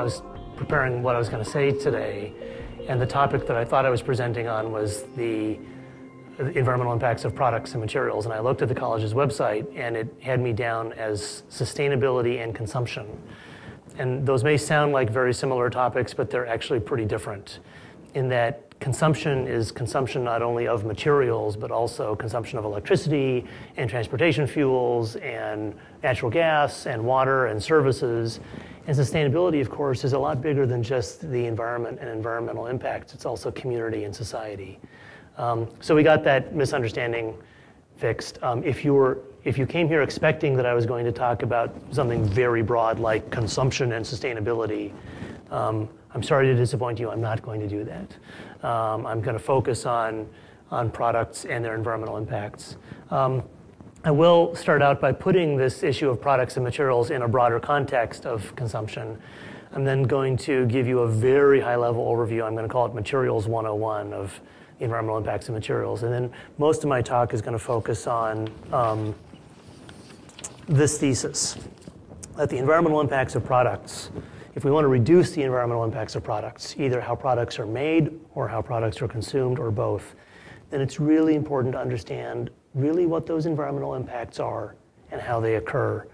was preparing what I was going to say today, and the topic that I thought I was presenting on was the environmental impacts of products and materials. And I looked at the college's website, and it had me down as sustainability and consumption. And those may sound like very similar topics, but they're actually pretty different in that consumption is consumption not only of materials, but also consumption of electricity and transportation fuels and natural gas and water and services. And sustainability, of course, is a lot bigger than just the environment and environmental impacts. It's also community and society. So we got that misunderstanding fixed. If you came here expecting that I was going to talk about something very broad like consumption and sustainability, I'm sorry to disappoint you. I'm not going to do that. I'm going to focus on products and their environmental impacts. I will start out by putting this issue of products and materials in a broader context of consumption. I'm then going to give you a very high-level overview. I'm going to call it Materials 101 of the environmental impacts of materials. And then most of my talk is going to focus on this thesis, that the environmental impacts of products, if we want to reduce the environmental impacts of products, either how products are made or how products are consumed or both, then it's really important to understand really what those environmental impacts are and how they occur.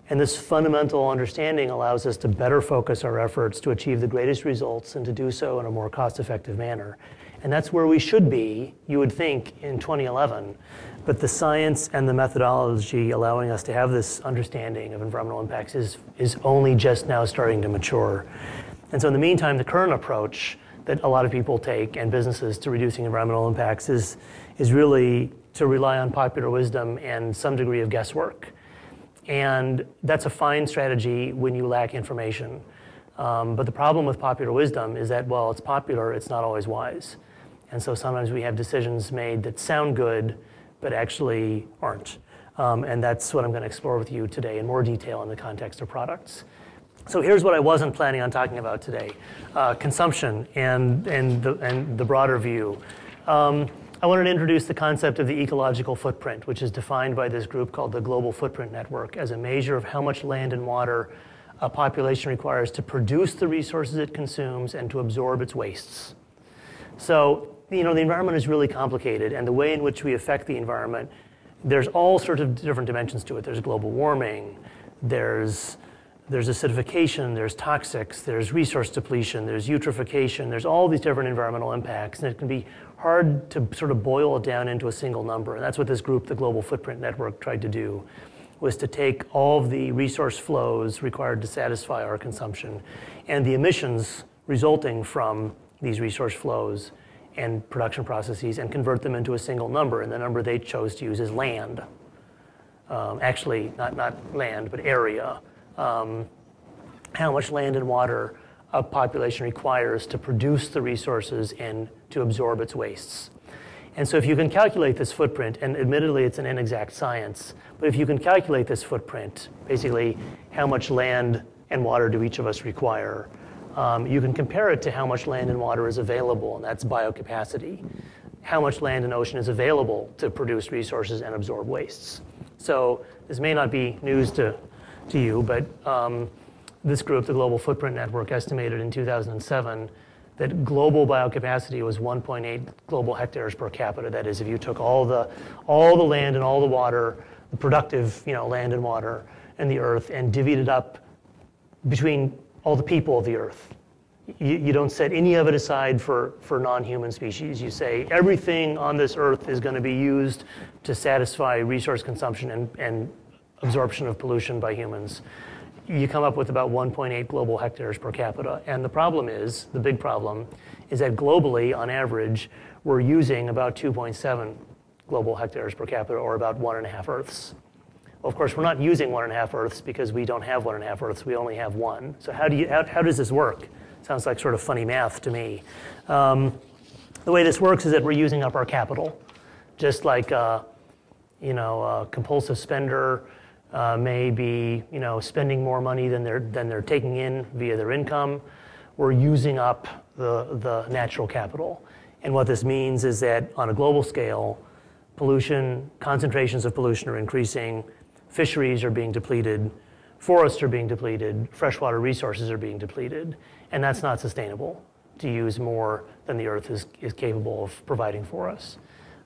And this fundamental understanding allows us to better focus our efforts to achieve the greatest results and to do so in a more cost-effective manner. And that's where we should be, you would think, in 2011. But the science and the methodology allowing us to have this understanding of environmental impacts is only just now starting to mature. And so in the meantime, the current approach that a lot of people take and businesses to reducing environmental impacts is really to rely on popular wisdom and some degree of guesswork. And that's a fine strategy when you lack information. But the problem with popular wisdom is that while it's popular, it's not always wise. And so sometimes we have decisions made that sound good, but actually aren't. And that's what I'm going to explore with you today in more detail in the context of products. So here's what I wasn't planning on talking about today, consumption and the broader view. I wanted to introduce the concept of the ecological footprint, which is defined by this group called the Global Footprint Network as a measure of how much land and water a population requires to produce the resources it consumes and to absorb its wastes. So, the environment is really complicated, and the way in which we affect the environment, there's all sorts of different dimensions to it. There's global warming, there's acidification, there's toxics, there's resource depletion, there's eutrophication, there's all these different environmental impacts, and it can be hard to sort of boil it down into a single number. And that's what this group, the Global Footprint Network, tried to do, was to take all of the resource flows required to satisfy our consumption and the emissions resulting from these resource flows and production processes and convert them into a single number. And the number they chose to use is land. Actually, not land, but area. How much land and water a population requires to produce the resources and to absorb its wastes. And so if you can calculate this footprint, and admittedly it's an inexact science, but if you can calculate this footprint, basically how much land and water do each of us require, you can compare it to how much land and water is available, and that's biocapacity. How much land and ocean is available to produce resources and absorb wastes. So this may not be news to you, but this group, the Global Footprint Network, estimated in 2007 that global biocapacity was 1.8 global hectares per capita. That is, if you took all the land and all the water, the productive land and water and the earth, and divvied it up between all the people of the earth. You don't set any of it aside for non-human species. You say everything on this earth is going to be used to satisfy resource consumption and absorption of pollution by humans. You come up with about 1.8 global hectares per capita. And the problem is, the big problem, is that globally, on average, we're using about 2.7 global hectares per capita, or about 1.5 Earths. Well, of course, we're not using 1.5 Earths because we don't have 1.5 Earths. We only have one. So how does this work? Sounds like sort of funny math to me. The way this works is that we're using up our capital, just like a compulsive spender may be spending more money than they're taking in via their income. We're using up the natural capital. And what this means is that on a global scale, concentrations of pollution are increasing, fisheries are being depleted, forests are being depleted, freshwater resources are being depleted, and that's not sustainable to use more than the Earth is capable of providing for us.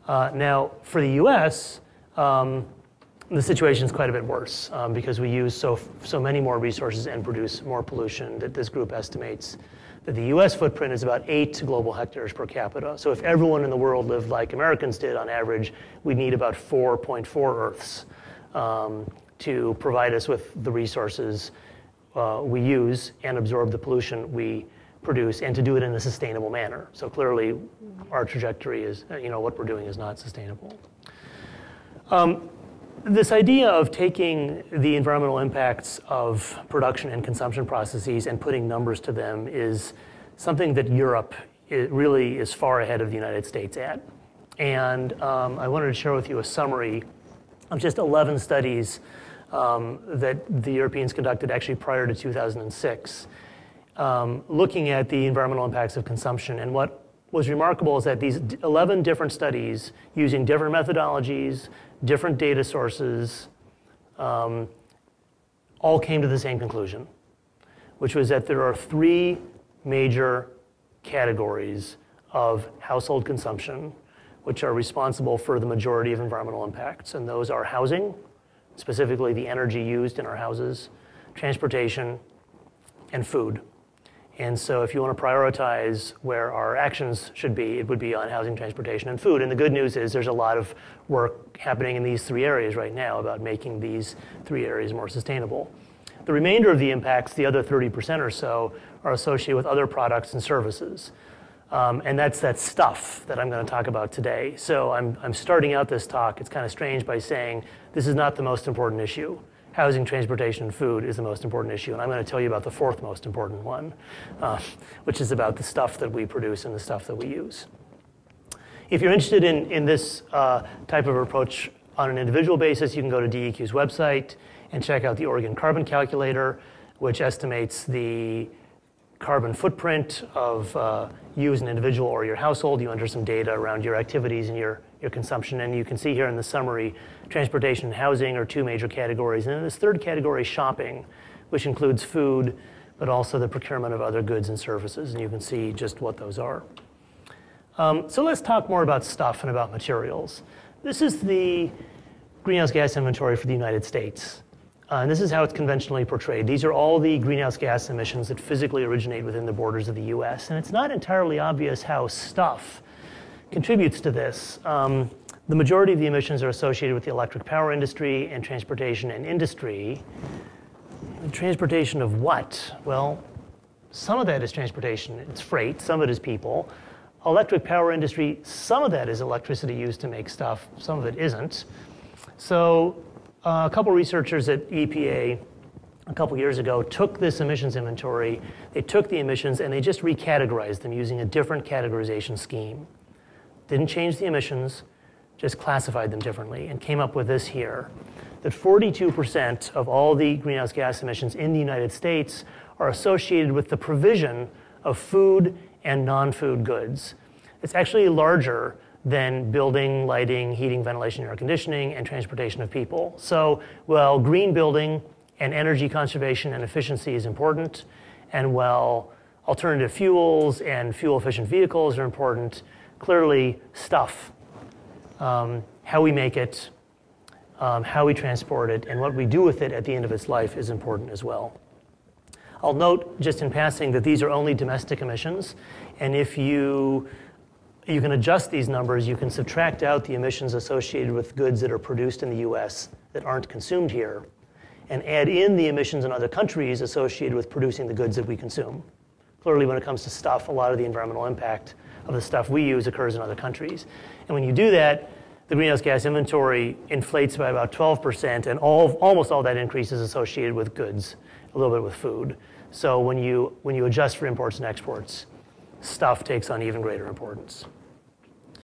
Now, for the US, the situation is quite a bit worse because we use so many more resources and produce more pollution that this group estimates that the US footprint is about 8 global hectares per capita. So if everyone in the world lived like Americans did on average, we'd need about 4.4 Earths to provide us with the resources we use and absorb the pollution we produce, and to do it in a sustainable manner. So clearly our trajectory is, what we're doing is not sustainable. This idea of taking the environmental impacts of production and consumption processes and putting numbers to them is something that Europe really is far ahead of the United States at. And I wanted to share with you a summary of just 11 studies that the Europeans conducted actually prior to 2006, looking at the environmental impacts of consumption. And what was remarkable is that these 11 different studies, using different methodologies, different data sources, all came to the same conclusion, which was that there are 3 major categories of household consumption which are responsible for the majority of environmental impacts. And those are housing, specifically the energy used in our houses, transportation, and food. And so if you want to prioritize where our actions should be, it would be on housing, transportation, and food. And the good news is there's a lot of work happening in these 3 areas right now about making these 3 areas more sustainable. The remainder of the impacts, the other 30% or so, are associated with other products and services. And that's that stuff that I'm going to talk about today. So I'm starting out this talk, it's kind of strange, by saying this is not the most important issue. Housing, transportation, and food is the most important issue. And I'm going to tell you about the 4th most important one, which is about the stuff that we produce and the stuff that we use. If you're interested in this type of approach on an individual basis, you can go to DEQ's website and check out the Oregon Carbon Calculator, which estimates the carbon footprint of you as an individual or your household. You enter some data around your activities and your consumption, and you can see here in the summary, transportation and housing are 2 major categories. And then this 3rd category, shopping, which includes food, but also the procurement of other goods and services, and you can see just what those are. So let's talk more about stuff and about materials. This is the greenhouse gas inventory for the United States. And this is how it's conventionally portrayed. These are all the greenhouse gas emissions that physically originate within the borders of the US. And it's not entirely obvious how stuff contributes to this. The majority of the emissions are associated with the electric power industry and transportation and industry. Transportation of what? Well, some of that is transportation, it's freight, some of it is people. Electric power industry, some of that is electricity used to make stuff, some of it isn't. So a couple researchers at EPA a couple years ago took this emissions inventory, they took the emissions and they just recategorized them using a different categorization scheme. Didn't change the emissions, just classified them differently, and came up with this here, that 42% of all the greenhouse gas emissions in the United States are associated with the provision of food and non-food goods. It's actually larger than building, lighting, heating, ventilation, air conditioning, and transportation of people. So, well, green building and energy conservation and efficiency is important, and well, alternative fuels and fuel-efficient vehicles are important. Clearly, stuff, how we make it, how we transport it, and what we do with it at the end of its life is important as well. I'll note just in passing that these are only domestic emissions, and if you can adjust these numbers, you can subtract out the emissions associated with goods that are produced in the US that aren't consumed here, and add in the emissions in other countries associated with producing the goods that we consume. Clearly, when it comes to stuff, a lot of the environmental impact of the stuff we use occurs in other countries. And when you do that, the greenhouse gas inventory inflates by about 12%, and almost all that increase is associated with goods, a little bit with food. So when you adjust for imports and exports, stuff takes on even greater importance.